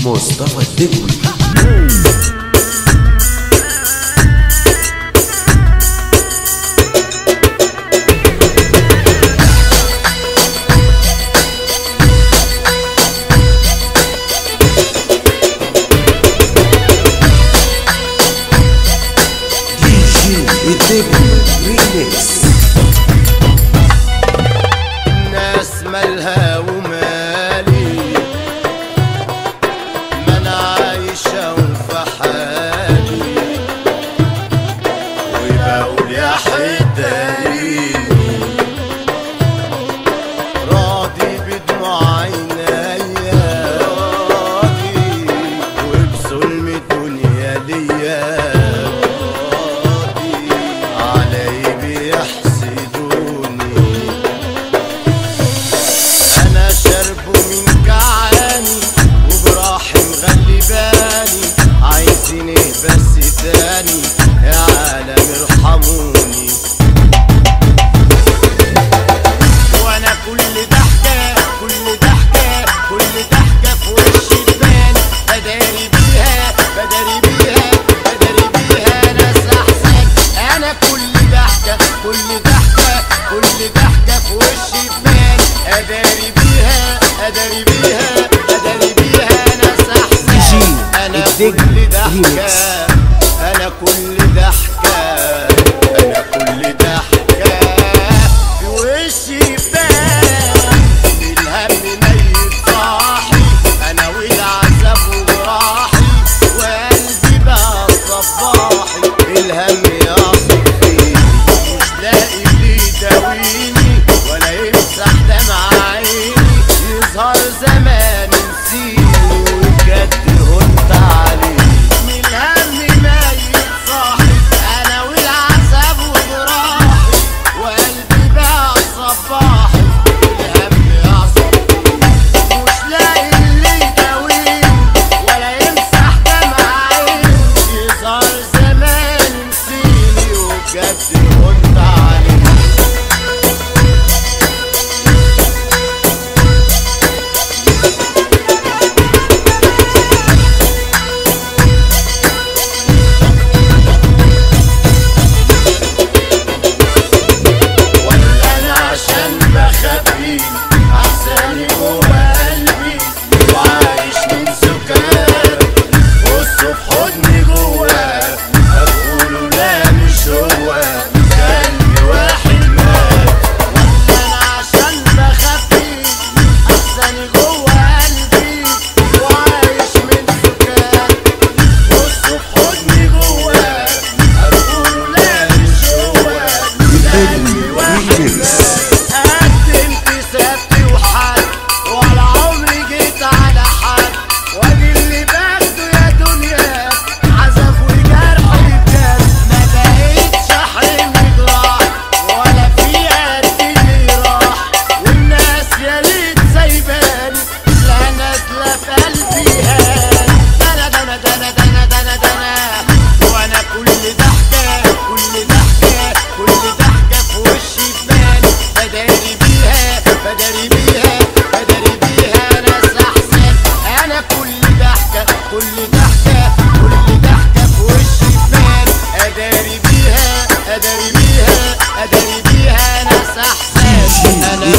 مصطفى الدجوي. الناس مالها ومالي، ما انا عايشة وفي حالي، وبقول يا حداني راضي بدموع عينيا، راضي وبظلم الدنيا ليا، بس تاني يا عالم ارحموني، وانا كل ضحكة كل ضحكة كل ضحكة في وشي تبان، بداري بيها بداري بيها بداري بيها ناس احسن. انا كل ضحكة كل ضحكة كل ضحكة في وشي تبان، اداري بيها اداري بيها اداري بيها ناس احسن. انا كل ضحكة أنا كل ضحكة أنا كل ضحكة في وشي بان، الهم ميت صاحي أنا والعذاب وجراحي، وقلبي بقى صباحي الهم يعصف فيني، مش لاقي اللي يداويني ولا يمسح دمع عيني، يظهر زمان نسيني وبجد هنت عليه.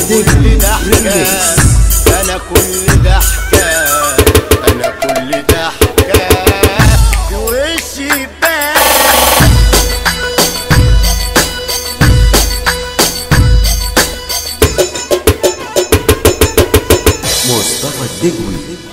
كل ضحكة أنا كل ضحكة أنا كل ضحكة في وشي بان. مصطفى الدجوي.